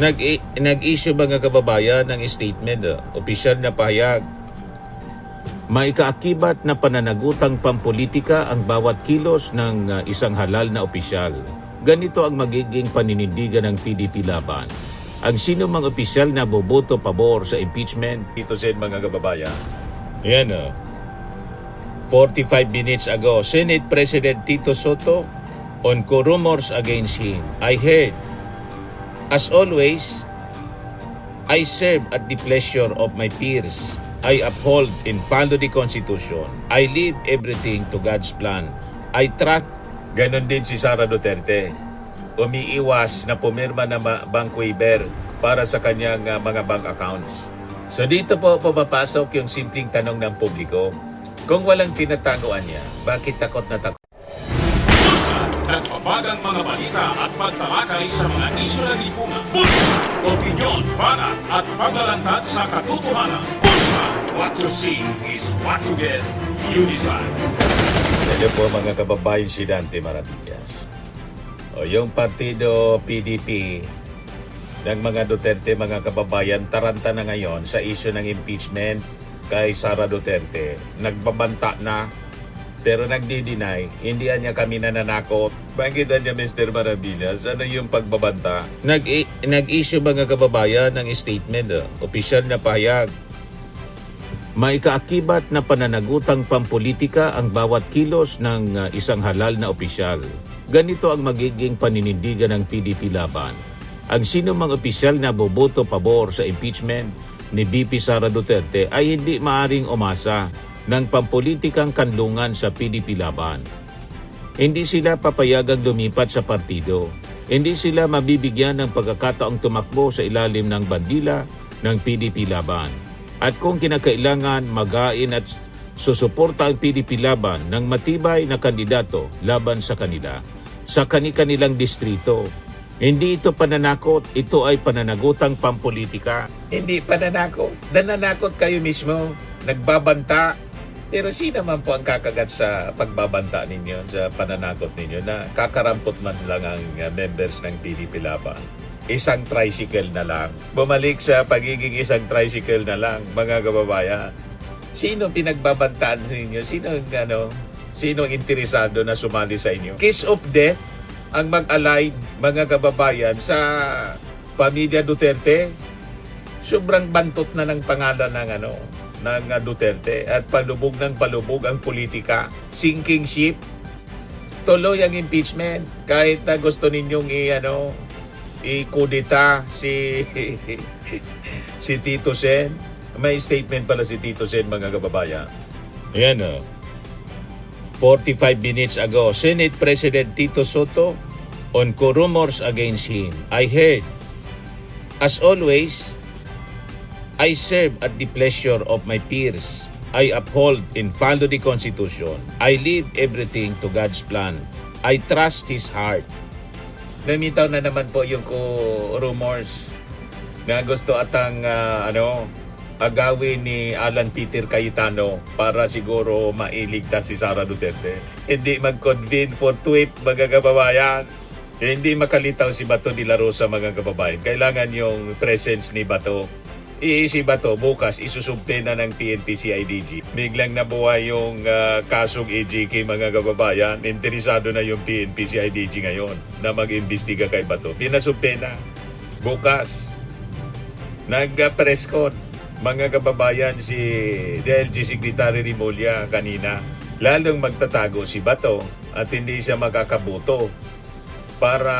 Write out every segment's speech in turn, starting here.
Nag-issue mga kababayan ng statement, opisyal na pahayag. May kaakibat na pananagutang pampolitika ang bawat kilos ng isang halal na opisyal. Ganito ang magiging paninindigan ng PDP laban. Ang sino mang opisyal na boboto pabor sa impeachment, ito sa mga kababayan. Yan 45 minutes ago, Senate President Tito Soto on rumors against him. I heard, as always, I serve at the pleasure of my peers. I uphold and follow the Constitution. I leave everything to God's plan. I trust. Ganon din si Sara Duterte. Umiiwas na pumirma na bank waiver para sa kanyang mga bank accounts. So dito po pumapasok yung simpleng tanong ng publiko. Kung walang tinataguan niya, bakit takot na takot? Nagbabagang mga balita at pagtalakay sa mga isyu ng lipunan. Bulsa, opinyon, banat at paglalantad sa katotohanan. Bulsa, what you see is what you get. You decide. Hello po mga kababayan, si Dante Maravillas. Yung partido PDP ng mga Duterte, mga kababayan, taranta na ngayon sa issue ng impeachment kay Sara Duterte. Nagbabanta na, pero nagdi-deny, hindi niya kami nananakot. Bakit niya, Mr. Maravillas? Ano yung pagbabanta? Nag-issue mga kababayan ng statement, opisyal na pahayag. May kaakibat na pananagutang pampolitika ang bawat kilos ng isang halal na opisyal. Ganito ang magiging paninindigan ng PDP laban. Ang sino mang opisyal na boboto pabor sa impeachment ni VP Sara Duterte ay hindi maaring umasa ng pampolitikang kanlungan sa PDP laban. Hindi sila papayagang lumipat sa partido. Hindi sila mabibigyan ng pagkakataong tumakbo sa ilalim ng bandila ng PDP laban. At kung kinakailangan, magain at susuporta ang PDP laban ng matibay na kandidato laban sa kanila, sa kani-kanilang distrito. Hindi ito pananakot, ito ay pananagutang pampolitika. Hindi pananakot, nananakot kayo mismo, nagbabanta. Pero sino man po ang kakagat sa pagbabanta ninyo, sa pananakot ninyo na kakarampot man lang ang members ng PDP laban? Isang tricycle na lang. Bumalik sa pagiging isang tricycle na lang, mga kababayan. Sino pinagbabantaan sa inyo? Sino ang interesado na sumali sa inyo? Kiss of death ang mag-align, mga kababayan, sa pamilya Duterte. Sobrang bantot na ng pangalan ng Duterte at palubog ng palubog ang politika. Sinking ship. Tuloy ang impeachment kahit na gusto ninyong i-kudeta si Tito Sen. May statement pala si Tito Sen, mga kababayan. Ayan 45 minutes ago, Senate President Tito Soto on rumors against him. I heard, as always, I serve at the pleasure of my peers. I uphold and follow the Constitution. I leave everything to God's plan. I trust His heart. Namitaw na naman po yung rumors na gusto atang agawin ni Alan Peter Cayetano para siguro mailigtas si Sara Duterte. Hindi mag-convene for tweet, mga kababayan. Hindi makalitaw si Bato de la Rosa, mga kababayan. Kailangan yung presence ni Bato. Si Bato bukas isusubte na ng PNP-CIDG. Biglang nabuhay yung kasong AGK, mga kababayan. Interesado na yung PNP-CIDG ngayon na mag-imbestiga kay Bato. Pinasubte na bukas. Nag-press con, mga kababayan, si DLG Secretary Rimulya kanina. Lalong magtatago si Bato at hindi siya makakabuto para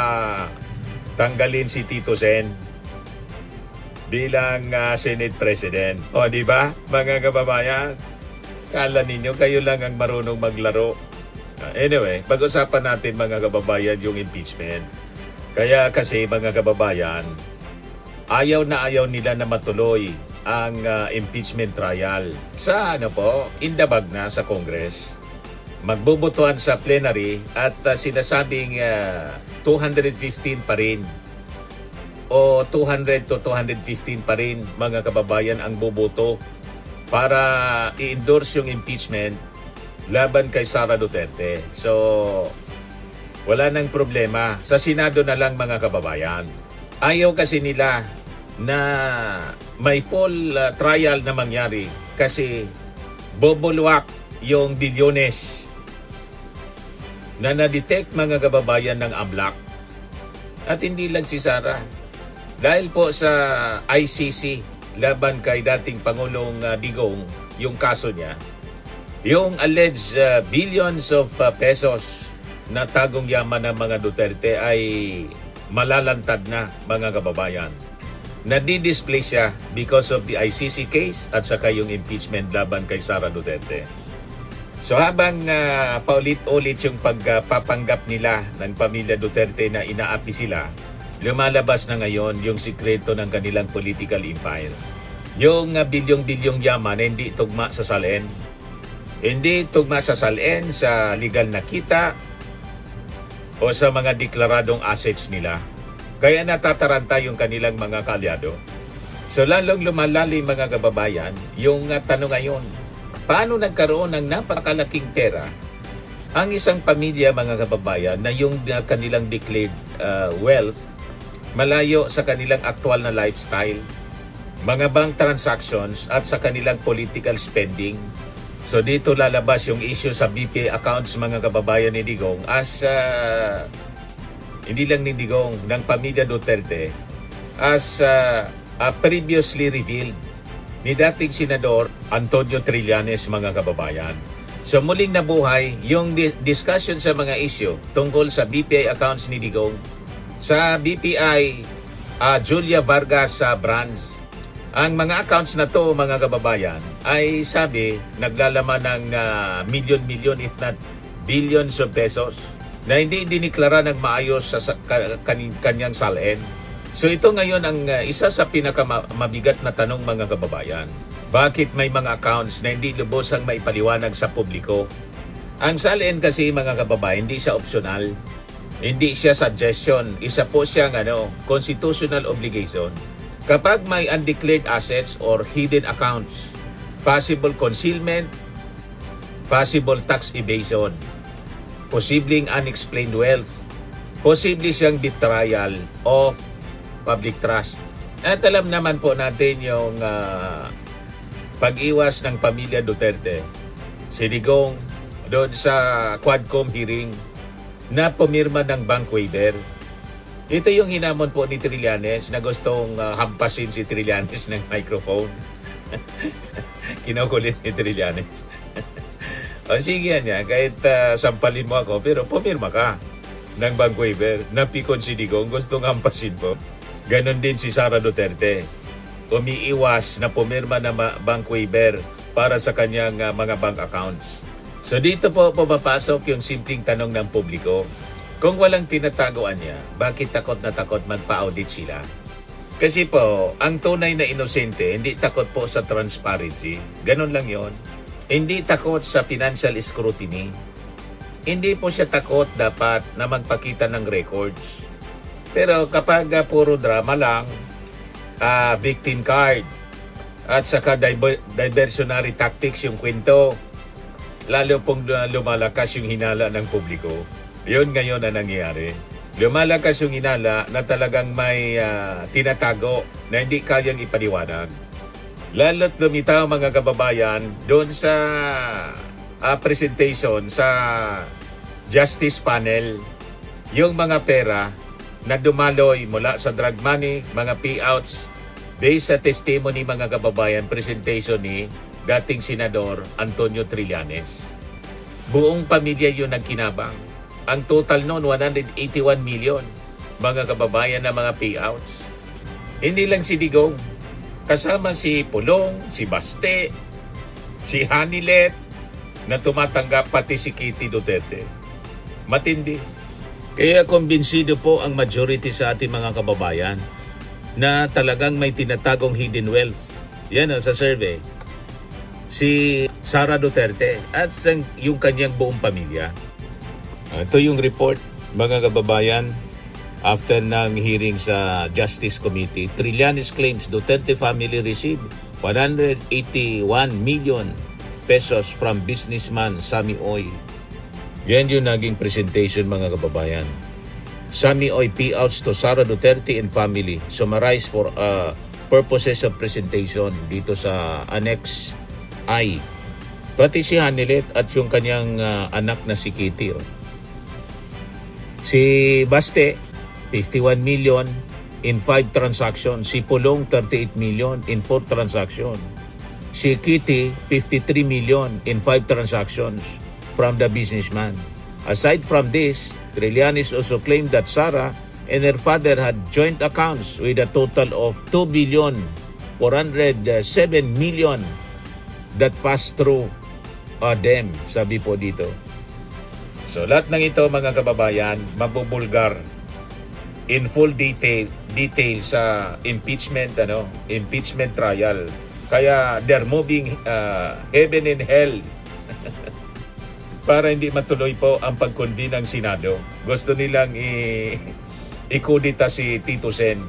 tanggalin si Tito Sen bilang Senate President. O, di ba, mga kababayan? Kala ninyo, kayo lang ang marunong maglaro. Anyway, pag-usapan natin, mga kababayan, yung impeachment. Kaya kasi, mga kababayan, ayaw nila na matuloy ang impeachment trial sa indabag na sa Congress. Magbubutuan sa plenary at sinasabing 215 pa rin o 200 to 215 pa rin, mga kababayan, ang boboto para i-endorse yung impeachment laban kay Sara Duterte. So, wala nang problema. Sa Senado na lang, mga kababayan. Ayaw kasi nila na may full trial na mangyari kasi bobulwak yung bilyones na na-detect mga kababayan ng AMLAC. At hindi lang si Sara. Dahil po sa ICC laban kay dating Pangulong Digong, yung kaso niya, yung alleged billions of pesos na tagong yaman ng mga Duterte ay malalantad na, mga kababayan. Nadi-display siya because of the ICC case at saka yung impeachment laban kay Sara Duterte. So habang paulit-ulit yung pagpapanggap nila ng pamilya Duterte na inaapi sila, lumalabas na ngayon yung sikreto ng kanilang political empire. Yung bilyong-bilyong yaman na hindi tugma sa salin. Hindi tugma sa salin, sa legal na kita o sa mga deklaradong assets nila. Kaya natataranta yung kanilang mga kalyado. So lalong lumalalim, mga kababayan, yung tanong ngayon, paano nagkaroon ng napakalaking pera ang isang pamilya, mga kababayan, na yung kanilang declared wealth malayo sa kanilang aktual na lifestyle, mga bank transactions at sa kanilang political spending. So dito lalabas yung issue sa BPI accounts, mga kababayan, ni Digong as hindi lang ni Digong, ng pamilya Duterte, as previously revealed ni dating Senador Antonio Trillanes, mga kababayan. So muling nabuhay yung discussion sa mga issue tungkol sa BPI accounts ni Digong sa BPI Julia Vargas branch. Ang mga accounts na to, mga kababayan, ay sabi naglalaman ng milyon-milyon if not billions of pesos na hindi diniklara ng maayos sa kanyang salin. So ito ngayon ang isa sa pinakamabigat na tanong, mga kababayan. Bakit may mga accounts na hindi lubos ang maipaliwanag sa publiko? Ang salin kasi, mga kababayan, hindi siya optional. Hindi siya suggestion. Isa po siyang constitutional obligation. Kapag may undeclared assets or hidden accounts, possible concealment, possible tax evasion, posibleng unexplained wealth, posible siyang betrayal of public trust. At alam naman po natin yung pag-iwas ng pamilya Duterte, si Digong, doon sa Quadcom hearing na pumirma ng bank waiver. Ito yung hinamon po ni Trillanes na gustong hampasin si Trillanes ng microphone. Kinukulit ni Trillanes. O sige niya, kahit sampalin mo ako, pero pumirma ka ng bank waiver. Napikon si Digong, gustong hampasin po. Ganon din si Sara Duterte. Umiiwas na pumirma ng bank waiver para sa kanyang mga bank accounts. So dito po pumapasok yung simpleng tanong ng publiko. Kung walang tinataguan niya, bakit takot na takot magpa-audit sila? Kasi po, ang tunay na inosente, hindi takot po sa transparency. Ganon lang yon. Hindi takot sa financial scrutiny. Hindi po siya takot dapat na magpakita ng records. Pero kapag puro drama lang, victim card, at saka diversionary tactics yung kwento, lalo pong lumalakas yung hinala ng publiko. Yun ngayon ang nangyayari. Lumalakas yung hinala na talagang may tinatago na hindi kayang ipaliwanag. Lalo't lumitaw, mga kababayan, doon sa presentation sa Justice Panel, yung mga pera na dumaloy mula sa drug money, mga payouts, based sa testimony, mga kababayan, presentation ni dating Senador Antonio Trillanes. Buong pamilya yun nagkinabang. Ang total noon, 181 million, mga kababayan, na mga payouts. Hindi lang si Digong, kasama si Pulong, si Baste, si Hanilet, na tumatanggap, pati si Kitty Duterte. Matindi. Kaya kumbinsido po ang majority sa ating mga kababayan na talagang may tinatagong hidden wealth. Yan sa survey. Si Sara Duterte at yung kanyang buong pamilya. Ito yung report, mga kababayan, after ng hearing sa Justice Committee. Trillanes claims Duterte family received 181 million pesos from businessman Sammy Oy. Yan yung naging presentation, mga kababayan. Sami oy payouts to Sara Duterte and family summarized for purposes of presentation dito sa Annex I. Pati si Hanilet at yung kanyang anak na si Kitty. Oh. Si Baste, 51 million in 5 transactions. Si Pulong, 38 million in 4 transactions. Si Kitty, 53 million in 5 transactions from the businessman. Aside from this, Trillanes also claimed that Sara and her father had joint accounts with a total of 2 billion 407 million that passed through them, sabi po dito. So lahat ng ito mga kababayan, mabubulgar in full detail sa impeachment trial. Kaya they're moving heaven and hell para hindi matuloy po ang pag-convene ng Senado. Gusto nilang ikudita si Tito Sen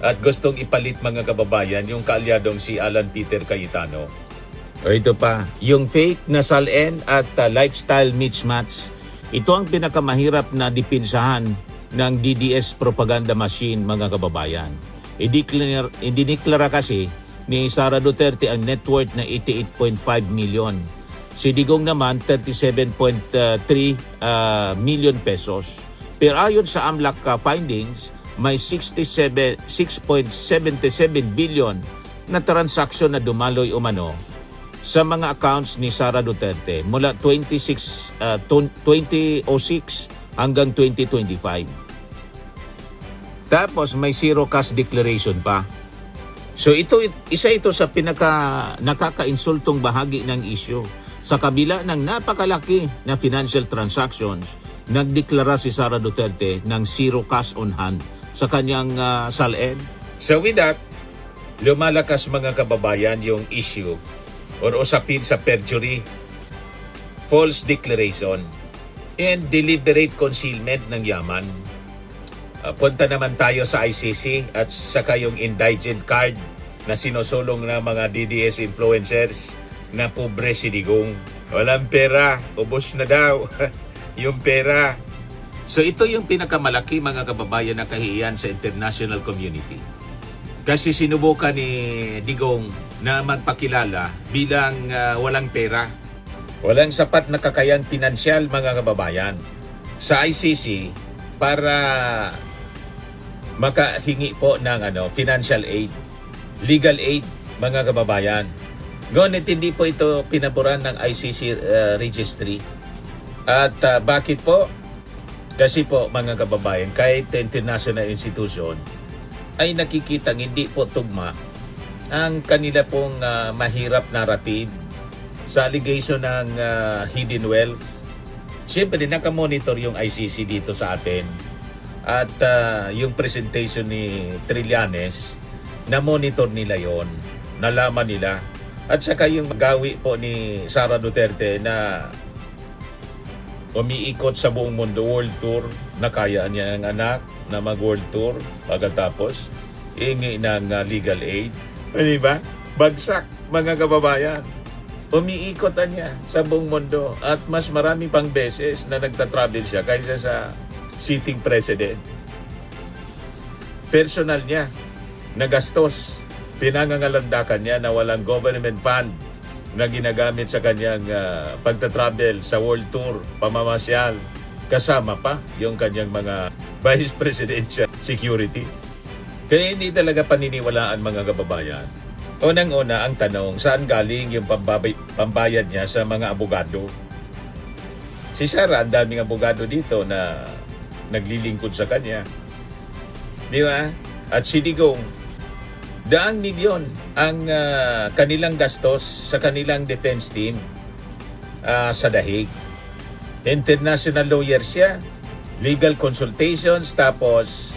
at gustong ipalit mga kababayan yung kaalyadong si Alan Peter Cayetano. O ito pa, yung fake na SALN at lifestyle mismatch. Ito ang pinakamahirap na dipinsahan ng DDS propaganda machine mga kababayan. Idineklara kasi ni Sara Duterte ang net worth na 88.5 million. Si Digong naman 37.3 million pesos. Pero ayon sa AMLAC findings, may 6.77 billion na transaksyon na dumaloy umano sa mga accounts ni Sara Duterte mula 2006 hanggang 2025. Tapos may zero cash declaration pa. So isa ito sa nakaka-insultong bahagi ng issue. Sa kabila ng napakalaki na financial transactions, nagdeklara si Sara Duterte ng zero cash on hand sa kanyang SALN. So with that, lumalakas mga kababayan yung issue or usapin sa perjury, false declaration, and deliberate concealment ng yaman. Punta naman tayo sa ICC at saka yung indigent card na sinusulong ng mga DDS influencers na pobre si Digong. Walang pera, ubos na daw yung pera. So ito yung pinakamalaki mga kababayan na kahihiyan sa international community. Kasi sinubukan ni Digong na magpakilala bilang walang pera. Walang sapat na kakayang pinansyal mga kababayan sa ICC para makahingi po ng financial aid, legal aid mga kababayan. Ngunit hindi po ito pinaboran ng ICC registry. At bakit po? Kasi po mga kababayan, kahit international institution ay nakikitang hindi po tugma ang kanila pong mahirap narrative sa allegation ng hidden wealth. Siyempre, nakamonitor yung ICC dito sa atin. At yung presentation ni Trillanes, na-monitor nila yon, nalaman nila. At saka yung gawi po ni Sara Duterte na umiikot sa buong mundo, world tour, nakaya niya ng anak na mag-world tour pagkatapos hingi ng legal aid. Di ba? Bagsak, mga kababayan. Umiikot niya sa buong mundo at mas marami pang beses na nagta-travel siya kaysa sa sitting president. Personal niya, nagastos, pinangangalandakan niya na walang government fund na ginagamit sa kanyang pagta-travel sa world tour, pamamasyal. Kasama pa yung kanyang mga vice presidential security. Kaya hindi talaga paniniwalaan mga kababayan. Unang-una ang tanong, saan galing yung pambayad niya sa mga abogado? Si Sara, ang daming abogado dito na naglilingkod sa kanya. Di ba? At si Digong, daang milyon ang kanilang gastos sa kanilang defense team sa Dahig. International lawyer siya, legal consultations, tapos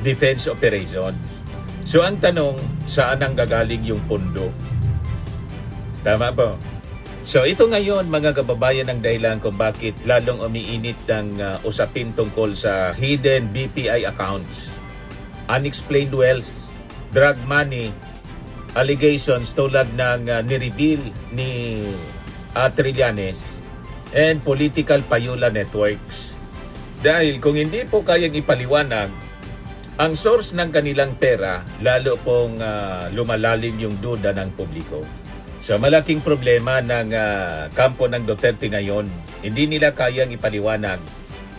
defense operations. So ang tanong, saan ang gagaling yung pondo? Tama po. So ito ngayon mga kababayan ang dahilan kung bakit lalong umiinit ang usapin tungkol sa hidden BPI accounts, unexplained wealth, drug money, allegations tulad ng ni-reveal ni Trillanes, and political payula networks. Dahil kung hindi po kayang ipaliwanag ang source ng kanilang pera, lalo pong lumalalim yung duda ng publiko. So malaking problema ng kampo ng Duterte ngayon, hindi nila kayang ipaliwanag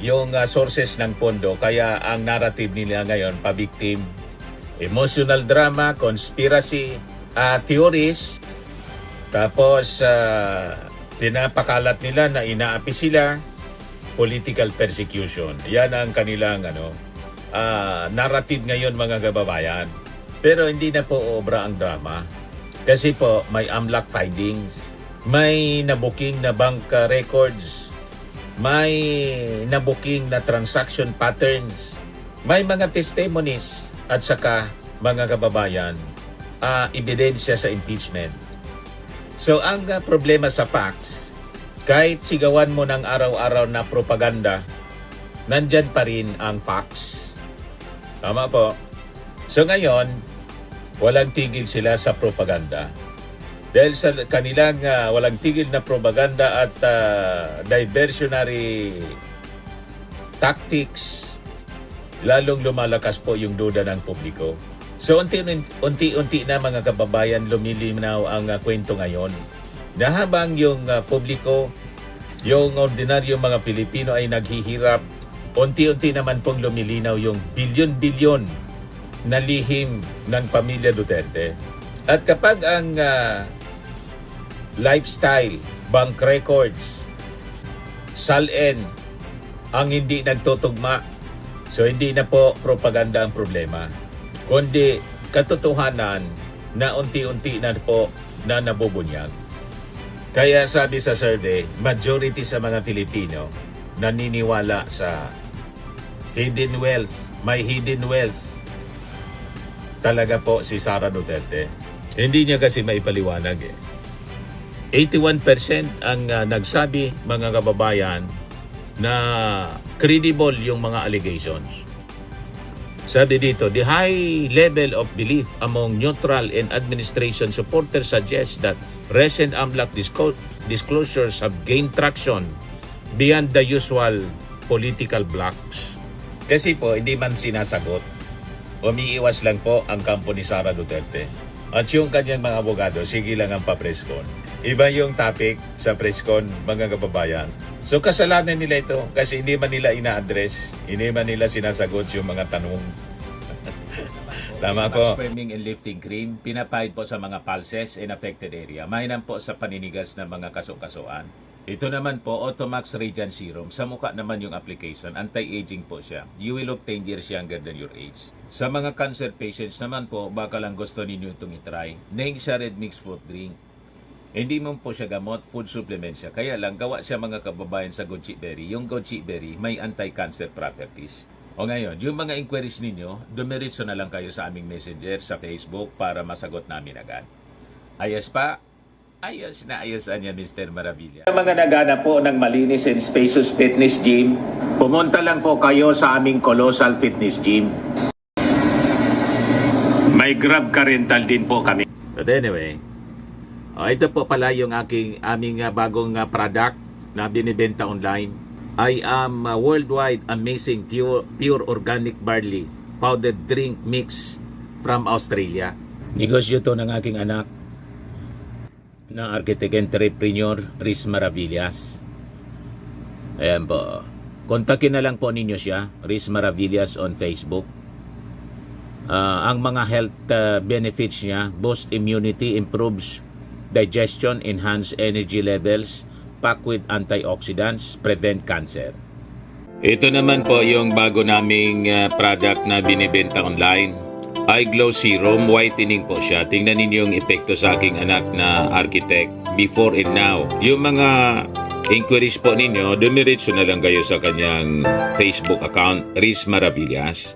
yung sources ng pondo, kaya ang narrative nila ngayon, pa-victim, emotional drama, conspiracy, theories, tapos pinapakalat nila na inaapi sila, political persecution. Yan ang kanilang narrative ngayon, mga kababayan. Pero hindi na po obra ang drama. Kasi po may AMLAC findings, may nabuking na bank records, may nabuking na transaction patterns, may mga testimonies at saka mga kababayan, ebidensya sa impeachment. So ang problema sa facts, kahit sigawan mo ng araw-araw na propaganda, nandyan pa rin ang facts. Tama po. So ngayon, walang tigil sila sa propaganda. Dahil sa kanilang walang tigil na propaganda at diversionary tactics, lalong lumalakas po yung duda ng publiko. So unti-unti na, mga kababayan, lumilinaw ang kwento ngayon. Na habang yung publiko, yung ordinaryong mga Pilipino ay naghihirap, unti-unti naman pong lumilinaw yung bilyon-bilyon na lihim ng pamilya Duterte. At kapag ang lifestyle, bank records, SALN ang hindi nagtutugma, so hindi na po propaganda ang problema, kundi katotohanan na unti-unti na po na nabubunyag. Kaya sabi sa survey, majority sa mga Pilipino naniniwala sa hidden wealth. May hidden wealth talaga po si Sara Duterte. Hindi niya kasi maipaliwanag 81% ang nagsabi, mga kababayan, na credible yung mga allegations. Sabi dito, the high level of belief among neutral and administration supporters suggests that recent AMLAC disclosures have gained traction beyond the usual political blocks. Kasi po, hindi man sinasagot, umiiwas lang po ang kampo ni Sara Duterte. At yung kanyang mga abogado, sige lang ang pa-presscon. Iba yung topic sa presscon, mga kababayan. So kasalanan nila ito kasi hindi man nila ina-address, hindi man nila sinasagot yung mga tanong. Tama po. Sperming and lifting cream, pinapahid po sa mga pulses in affected area. Mainam po sa paninigas ng mga kaso-kasuan. Ito naman po, Automax Radiant Serum. Sa mukha naman yung application, anti-aging po siya. You will look 10 years younger than your age. Sa mga cancer patients naman po, baka lang gusto ninyo itong itry. Neng siya red mixed fruit drink. Hindi mo po siya gamot, food supplement siya. Kaya lang, gawa siya, mga kababayan, sa goji berry. Yung goji berry may anti-cancer properties. O ngayon, yung mga inquiries ninyo, dumiritso na lang kayo sa aming messenger sa Facebook para masagot namin agad. Ayos pa? Ayos na ayos niya, Mr. Maravilla. Sa mga nagana po ng malinis and spacious fitness gym, pumunta lang po kayo sa aming Colossal Fitness Gym. May Grab car rental din po kami. But anyway, ito po pala yung aming bagong product na binibenta online. I am worldwide amazing pure organic barley powdered drink mix from Australia. Negosyo to ng aking anak na architect entrepreneur Riz Maravillas. Ayan po. Kontakin na lang po ninyo siya, Riz Maravillas on Facebook. Ang mga health benefits niya, boost immunity, improves digestion, enhance energy levels, packed with antioxidants, prevent cancer. Ito naman po yung bago naming product na binibenta online. Eye Glow Serum, whitening po siya. Tingnan ninyo yung epekto sa aking anak na architect before and now. Yung mga inquiries po ninyo, dumiretso na lang kayo sa kanyang Facebook account, Riz Maravillas.